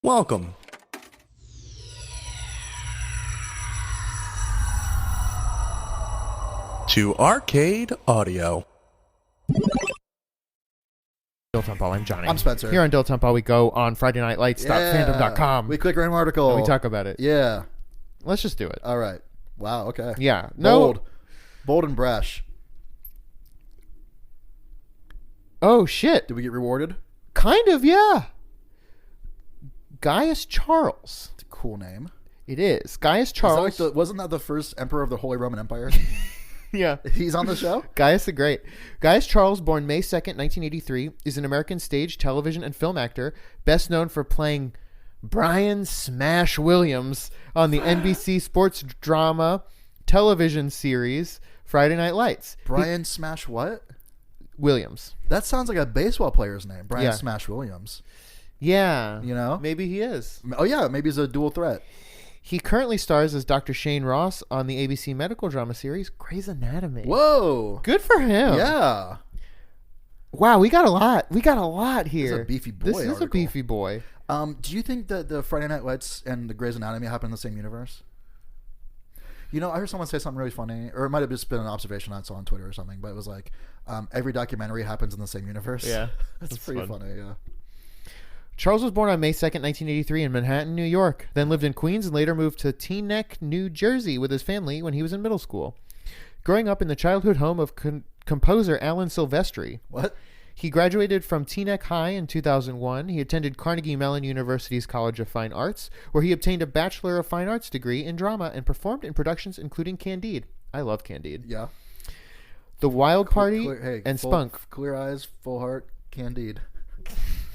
Welcome to Arcade Audio. Dilettante Ball. I'm Johnny. I'm Spencer. Here on Dilettante Ball, we go on FridayNightLights.fandom.com. We click random article. And we talk about it. Yeah. Let's just do it. All right. Wow. Okay. Yeah. No. Bold and brash. Oh, shit. Did we get rewarded? Kind of, yeah. Gaius Charles. It's a cool name. It is. Gaius Charles. Wasn't that the first emperor of the Holy Roman Empire? Yeah. He's on the show? Gaius the Great. Gaius Charles, born May 2nd, 1983, is an American stage, television, and film actor, best known for playing Brian Smash Williams on the NBC sports drama television series Friday Night Lights. Brian Smash what? Williams. That sounds like a baseball player's name. Brian Yeah. Smash Williams. Yeah. You know? Maybe he is. Oh, yeah. Maybe he's a dual threat. He currently stars as Dr. Shane Ross on the ABC medical drama series Grey's Anatomy. Whoa. Good for him. Yeah. Wow, we got a lot. We got a lot here. This is a beefy boy This is article. a beefy boy. Do you think that the Friday Night Lights and the Grey's Anatomy happen in the same universe? You know, I heard someone say something really funny, or it might have just been an observation I saw on Twitter or something, but it was like, every documentary happens in the same universe. Yeah. That's pretty fun. funny, yeah. Charles was born on May 2nd, 1983 in Manhattan, New York, then lived in Queens and later moved to Teaneck, New Jersey with his family when he was in middle school. Growing up in the childhood home of composer Alan Silvestri. What? He graduated from Teaneck High in 2001. He attended Carnegie Mellon University's College of Fine Arts, where he obtained a Bachelor of Fine Arts degree in drama and performed in productions including Candide. I love Candide. Yeah. The Wild Party Hey, and full, Spunk. Clear eyes, full heart, Candide.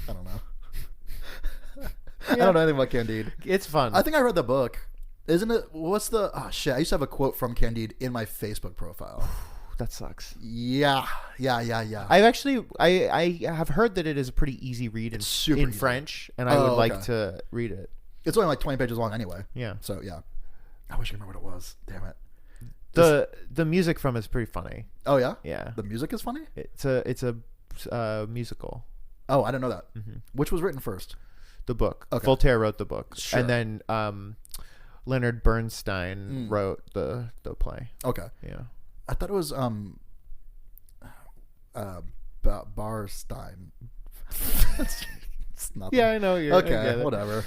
I don't know. I Yeah. don't know anything about Candide. It's fun. I think I read the book. Isn't it? What's the? Oh shit! I used to have a quote from Candide in my Facebook profile. That sucks. Yeah. I've actually I have heard that it is a pretty easy read in super easy. French, and I would like okay. to read it. It's only like 20 pages long anyway. Yeah. So yeah. I wish I remember what it was. Damn it. The music from it's pretty funny. Oh yeah. Yeah. The music is funny. It's a musical. Oh, I didn't know that. Mm-hmm. Which was written first? The book. Okay. Voltaire wrote the book, Sure. and then Leonard Bernstein wrote the play. Okay. Yeah. I thought it was Barstein. It's nothing. Yeah, I know you. Okay, whatever.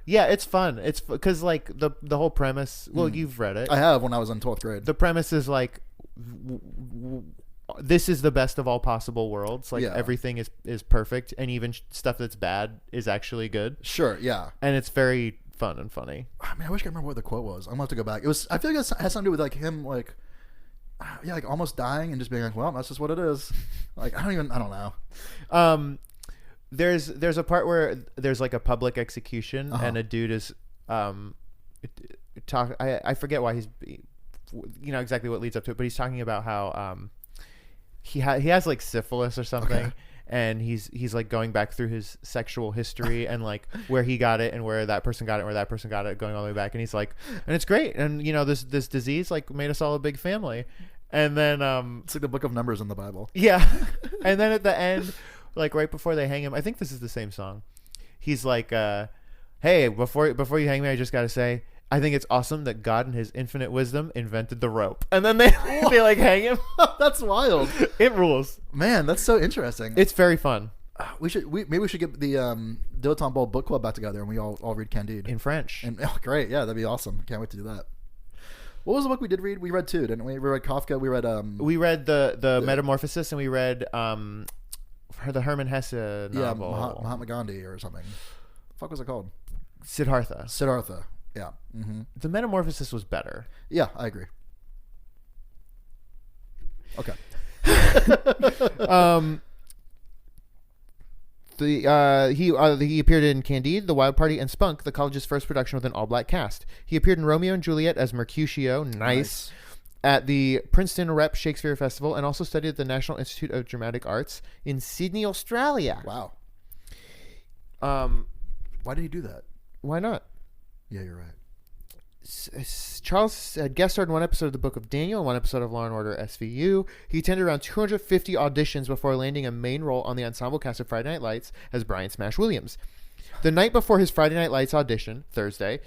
Yeah, it's fun. It's because like the whole premise. Well, you've read it. I have when I was in 12th grade. The premise is like this is the best of all possible worlds. Like Yeah. everything is perfect, and even stuff that's bad is actually good. Sure, yeah. And it's very fun and funny. I mean, I wish I could remember what the quote was. I'm gonna have to go back. It was. I feel like it has something to do with like him, like, yeah, like almost dying and just being like, well, that's just what it is. Like, I don't know. There's a part where there's like a public execution, and a dude is I forget why he's, you know, exactly what leads up to it, but he's talking about how he has like syphilis or something. Okay. And he's like going back through his sexual history and like where he got it and where that person got it and where that person got it, going all the way back. And he's like, and it's great. And you know, this disease like made us all a big family. And then It's like the book of Numbers in the Bible. yeah. And then at the end, like right before they hang him, I think this is the same song. He's like, hey, before you hang me, I just got to say, I think it's awesome that God in his infinite wisdom invented the rope. And then they like hang him. That's wild. It rules. Man, that's so interesting. It's very fun. Maybe we should get the Dilettante Ball book club back together and we all read Candide In French. And great, yeah, that'd be awesome. Can't wait to do that. What was the book we did read? We read two, didn't we? We read Kafka. We read the Metamorphosis, and we read the Herman Hesse novel. Yeah, Mahatma Gandhi or something. The fuck was it called? Siddhartha. Yeah. Mm-hmm. The Metamorphosis was better. Yeah, I agree. Okay. He appeared in Candide, The Wild Party, and Spunk, the college's first production with an all-black cast. He appeared in Romeo and Juliet as Mercutio, nice, at the Princeton Rep Shakespeare Festival, and also studied at the National Institute of Dramatic Arts in Sydney, Australia. Wow. Why did he do that? Why not? Yeah, you're right. Charles had guest starred in one episode of the Book of Daniel and one episode of Law & Order SVU. He attended around 250 auditions before landing a main role on the ensemble cast of Friday Night Lights as Brian Smash Williams. The night before his Friday Night Lights audition, Thursday,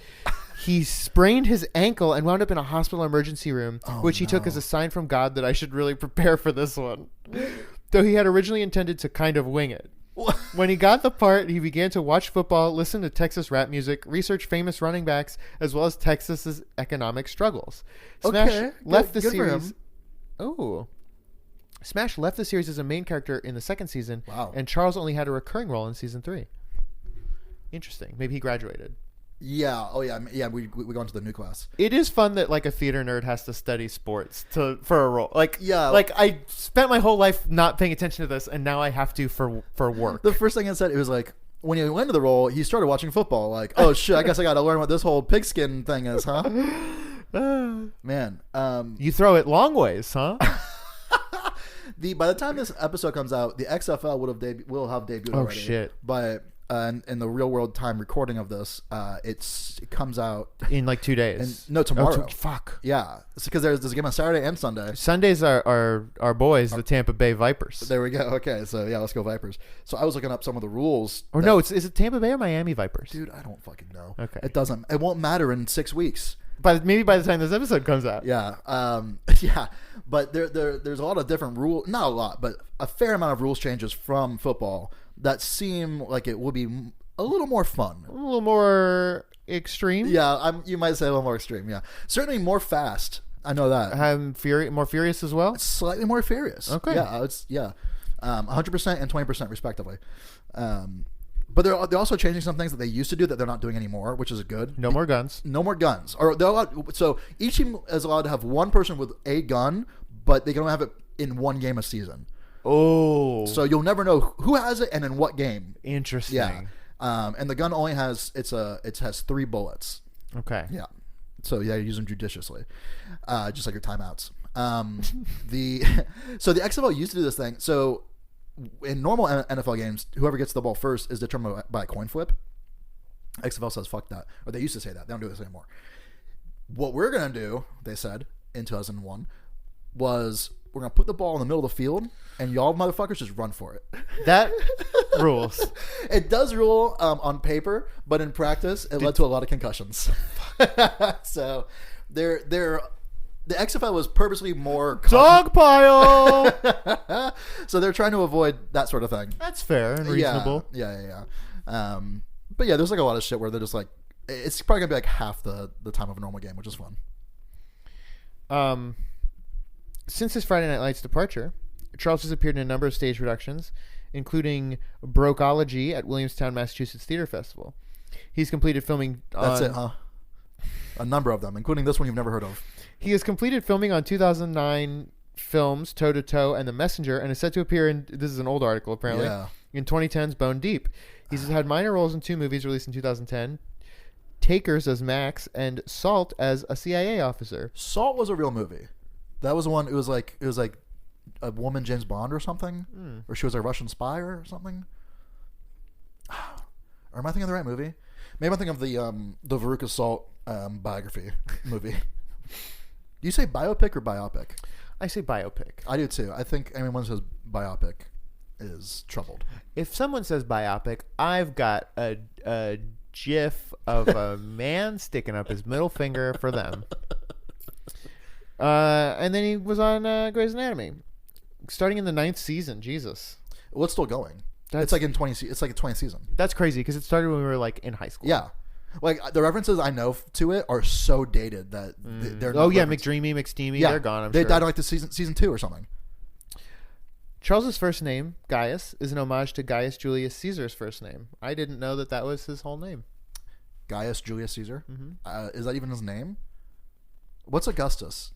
he sprained his ankle and wound up in a hospital emergency room, which he took as a sign from God that I should really prepare for this one. Though he had originally intended to kind of wing it. When he got the part, he began to watch football, listen to Texas rap music, research famous running backs, as well as Texas's economic struggles. Smash left the series. Smash left the series as a main character in the second season, and Charles only had a recurring role in season 3. Interesting. Maybe he graduated. Yeah. Oh, yeah. Yeah. We go into the new class. It is fun that like a theater nerd has to study sports for a role. Like, yeah. Like I spent my whole life not paying attention to this, and now I have to for work. The first thing I said, it was like when he went into the role, he started watching football. Like, oh shit, I guess I got to learn what this whole pigskin thing is, huh? Man, you throw it long ways, huh? By the time this episode comes out, the XFL will have debuted already. Oh shit! But in the real world time recording of this, it comes out in like 2 days. No, tomorrow. Fuck. Yeah, it's because there's a game on Saturday and Sunday. Sundays are our boys, the Tampa Bay Vipers. There we go. Okay, so yeah, let's go Vipers. So I was looking up some of the rules. Or no, is it Tampa Bay or Miami Vipers? Dude, I don't fucking know. Okay, it won't matter in 6 weeks. Maybe by the time this episode comes out. Yeah. Yeah. But there's a lot of different rules. Not a lot, but a fair amount of rules changes from football that seem like it will be a little more fun. A little more extreme? Yeah. You might say a little more extreme. Yeah. Certainly more fast. I know that. More furious as well? Slightly more furious. Okay. Yeah. 100% and 20% respectively. But they're also changing some things that they used to do that they're not doing anymore, which is good. No more guns. No more guns. So each team is allowed to have one person with a gun, but they can only have it in one game a season. Oh. So you'll never know who has it and in what game. Interesting. Yeah. And the gun only has it has 3 bullets. Okay. Yeah. So yeah, you use them judiciously, just like your timeouts. So the XFL used to do this thing. So in normal NFL games, whoever gets the ball first is determined by a coin flip. XFL says fuck that, or they used to say that. They don't do this anymore. What we're gonna do, they said in 2001, was we're gonna put the ball in the middle of the field, and y'all motherfuckers just run for it. That rules. It does rule on paper, but in practice, it led to a lot of concussions. So the XFL was purposely more dog pile. So they're trying to avoid that sort of thing. That's fair and reasonable. Yeah. But yeah, there's like a lot of shit where they're just like, it's probably gonna be like half the time of a normal game, which is fun. Since his Friday Night Lights departure, Charles has appeared in a number of stage productions, including Brokeology at Williamstown, Massachusetts Theater Festival. He's completed filming That's it, huh? A number of them, including this one you've never heard of. He has completed filming on 2009 films Toe to Toe and The Messenger, and is set to appear in, this is an old article apparently, in 2010's Bone Deep. He's had minor roles in 2 movies released in 2010, Takers as Max and Salt as a CIA officer. Salt was a real movie. That was the one. It was like a woman James Bond or something, or she was a Russian spy or something. Or am I thinking of the right movie? Maybe I'm thinking of the Veruca Salt biography movie. Do you say biopic or biopic? I say biopic. I do too. I think anyone who says biopic is troubled. If someone says biopic, I've got a gif of a man sticking up his middle finger for them. And then he was on Grey's Anatomy, starting in the 9th season. Jesus. Well, it's still going. It's like in 20. It's like a 20th season. That's crazy because it started when we were like in high school. Yeah. Like the references I know to it are so dated that they're. Oh yeah, McDreamy, McSteamy, they're gone. I'm they sure. died like the season 2 or something. Charles's first name, Gaius, is an homage to Gaius Julius Caesar's first name. I didn't know that was his whole name. Gaius Julius Caesar. Is that even his name? What's Augustus?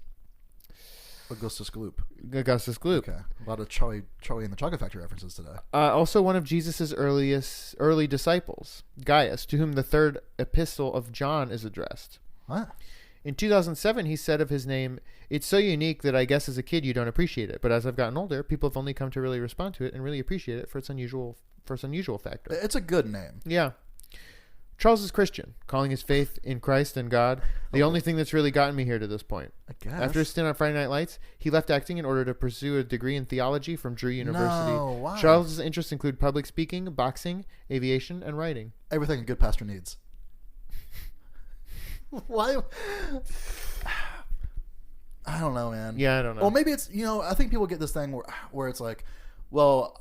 Augustus Gloop. Augustus Gloop. Okay. A lot of Charlie and the Chocolate Factory references today. Also one of Jesus' early disciples, Gaius, to whom the 3rd epistle of John is addressed. What? In 2007, he said of his name, "It's so unique that I guess as a kid you don't appreciate it, but as I've gotten older, people have only come to really respond to it and really appreciate it for its unusual factor." It's a good name. Yeah. Charles is Christian, calling his faith in Christ and God the only thing that's really gotten me here to this point. I guess. After a stint on Friday Night Lights, he left acting in order to pursue a degree in theology from Drew University. No, why? Charles's interests include public speaking, boxing, aviation, and writing. Everything a good pastor needs. Why? I don't know, man. Yeah, I don't know. Well, maybe it's, I think people get this thing where it's like, well,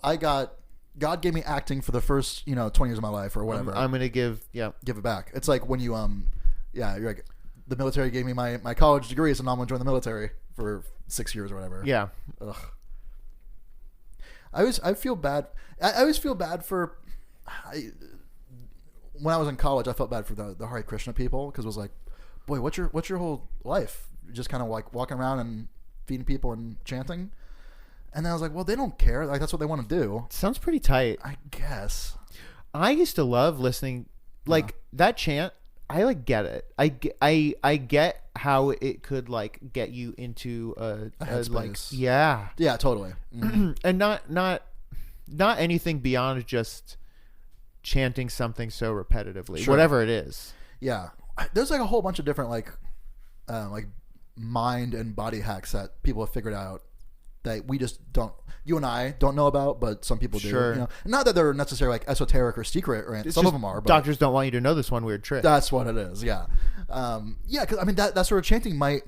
God gave me acting for the first, 20 years of my life or whatever. I'm going to give it back. It's like when you, you're like, the military gave me my college degree, so now I'm going to join the military for 6 years or whatever. Yeah. Ugh. I feel bad. I always feel bad for, when I was in college, I felt bad for the Hare Krishna people, because it was like, boy, what's your whole life? Just kind of like walking around and feeding people and chanting. And then I was like, well, they don't care. Like, that's what they want to do. Sounds pretty tight. I guess. I used to love listening, like that chant. I like get it. I get how it could like get you into a like yeah totally and not anything beyond just chanting something so repetitively, sure. Whatever it is. Yeah, there's like a whole bunch of different like mind and body hacks that people have figured out that we just don't, you and I don't know about, but some people do. Sure. Not that they're necessarily like esoteric or secret, or some of them are. But doctors don't want you to know this one weird trick. That's what it is. Yeah. Yeah. Cause I mean, that sort of chanting might,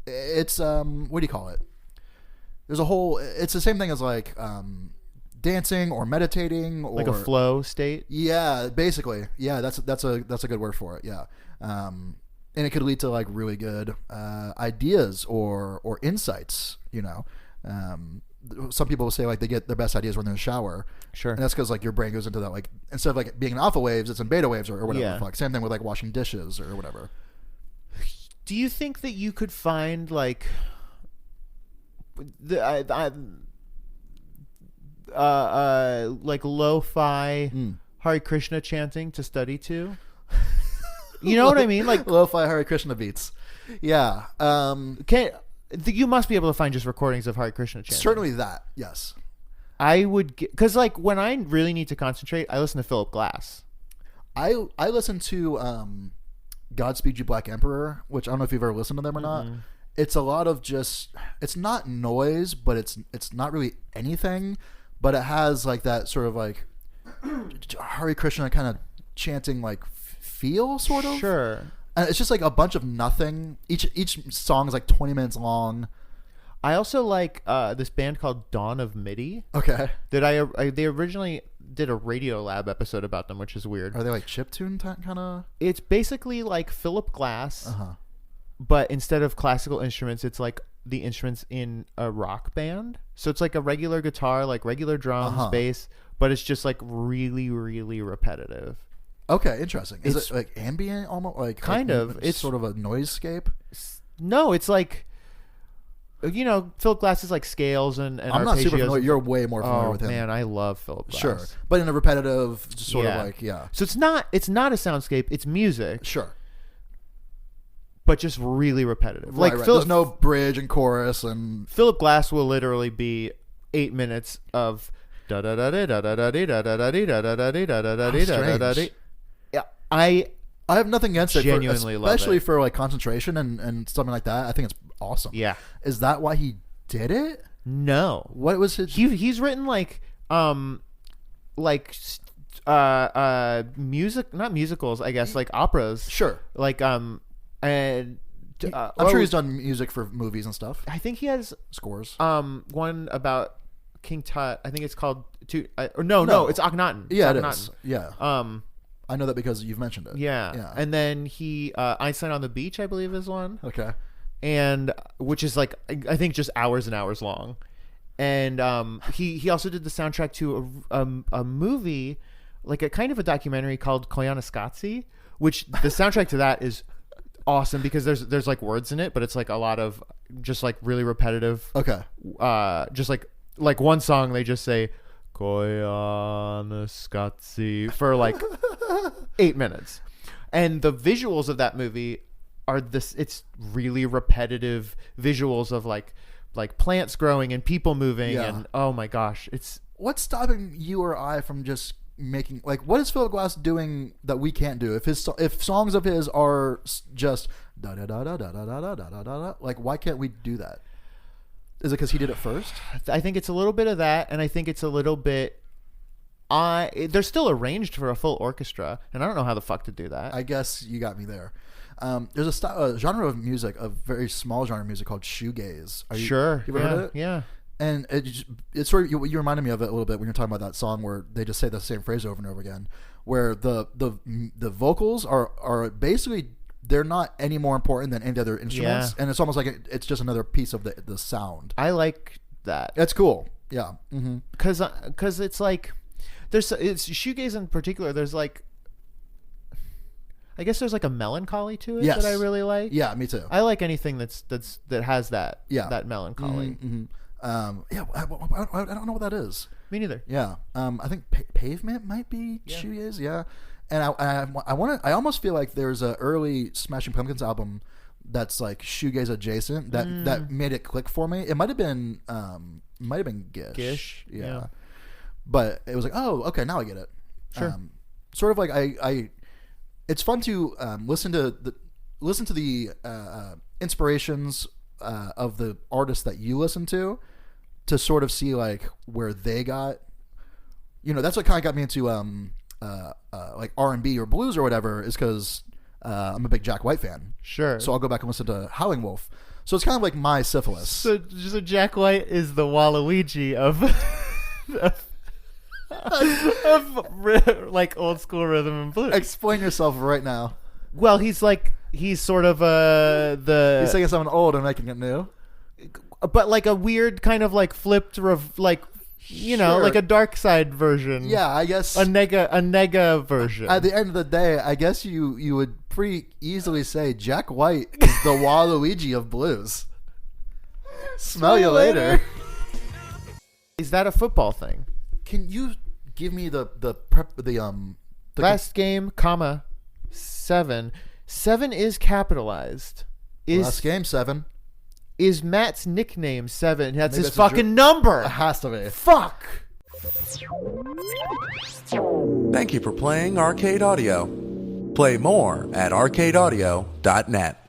it's, what do you call it? There's a whole, it's the same thing as like, dancing or meditating or like a flow state. Yeah, basically. Yeah. That's a good word for it. Yeah. And it could lead to like really good ideas or insights. Some people will say like they get their best ideas when they're in the shower. Sure. And that's because like your brain goes into that, like instead of like being in alpha waves, it's in beta waves or whatever. Yeah. Same thing with like washing dishes or whatever. Do you think that you could find like like lo-fi Hare Krishna chanting to study to? You know what I mean? Like lo-fi Hare Krishna beats. Yeah. You must be able to find just recordings of Hare Krishna chanting. Certainly that. Yes. I would, because like when I really need to concentrate, I listen to Philip Glass. I listen to Godspeed You Black Emperor, which I don't know if you've ever listened to them or not. It's a lot of just, it's not noise, but it's not really anything, but it has like that sort of like Hare Krishna kind of chanting like feel sort of. Sure. And it's just like a bunch of nothing. Each song is like 20 minutes long. I also like this band called Dawn of MIDI. Okay. That they originally did a Radio Lab episode about them, which is weird. Are they like chiptune kind of? It's basically like Philip Glass, but instead of classical instruments, it's like the instruments in a rock band. So it's like a regular guitar, like regular drums, bass, but it's just like really, really repetitive. Okay, interesting. Is it like ambient almost? Like kind of. It's sort of a noisescape? No, it's like, Philip Glass is like scales and I'm not super familiar. You're way more familiar with him. Oh, man, I love Philip Glass. Sure. But in a repetitive, just sort of like, yeah. So it's not a soundscape. It's music. Sure. But just really repetitive. Right, right. There's no bridge and chorus and... Philip Glass will literally be 8 minutes of da da da da da da da da da da da da da da da da da da da. Yeah, I have nothing against it, genuinely love it, especially for like concentration and something like that. I think it's awesome. Yeah, is that why he did it? No, what was his? He's written like music, not musicals, I guess, like operas. Sure, like and I'm sure he's done music for movies and stuff. I think he has scores. One about King Tut. I think it's called No, it's Akhenaten. Yeah, it is. Yeah. I know that because you've mentioned it. Yeah. And then he Einstein on the Beach, I believe, is one. Okay. And which is like I think just hours and hours long. And he also did the soundtrack to a movie, like a kind of a documentary called Koyaanisqatsi, which the soundtrack to that is awesome because there's like words in it, but it's like a lot of just like really repetitive. Okay. Just like one song they just say Koyaanisqatsi for like 8 minutes, and the visuals of that movie are it's really repetitive visuals of like plants growing and people moving, and oh my gosh, it's what's stopping you or I from just making, like, what is Philip Glass doing that we can't do? If songs of his are just da da da da da da da da da da, like, why can't we do that? Is it because he did it first? I think it's a little bit of that, and I think it's a little bit. They're still arranged for a full orchestra, and I don't know how the fuck to do that. I guess you got me there. There's a genre of music, a very small genre of music called shoegaze. Sure. You ever heard of it? Yeah. And it's sort of, you reminded me of it a little bit when you're talking about that song where they just say the same phrase over and over again, where the vocals are basically, they're not any more important than any other instruments, and it's almost like it's just another piece of the sound. I like that. That's cool. Yeah. Because it's like it's shoegaze in particular. There's like, I guess there's like a melancholy to it that I really like. Yeah, me too. I like anything that has that that melancholy. I don't know what that is. Me neither. Yeah. I think Pavement might be shoegaze. Yeah. And I almost feel like there's a early Smashing Pumpkins album that's like shoegaze adjacent that made it click for me. It might have been Gish. Gish. Yeah. But it was like, oh, okay, now I get it. Sure. Sort of like I it's fun to listen to the inspirations of the artists that you listen to sort of see like where they got, that's what kind of got me into like R&B or blues or whatever, is because I'm a big Jack White fan. Sure. So I'll go back and listen to Howling Wolf. So it's kind of like my syphilis. So Jack White is the Waluigi of like old school rhythm and blues. Explain yourself right now. Well, he's sort of You're saying something old and making it new, but like a weird kind of like flipped like like a dark side version. Yeah, I guess a nega version. At the end of the day, I guess you would pretty easily say Jack White is the Waluigi of blues. Smell you later. Is that a football thing? Can you give me the last game, 7. 7 is capitalized. Last game 7 is Matt's nickname. 7. That's Maybe his fucking number. It has to be. Fuck. Thank you for playing Arcade Audio. Play more at arcadeaudio.net.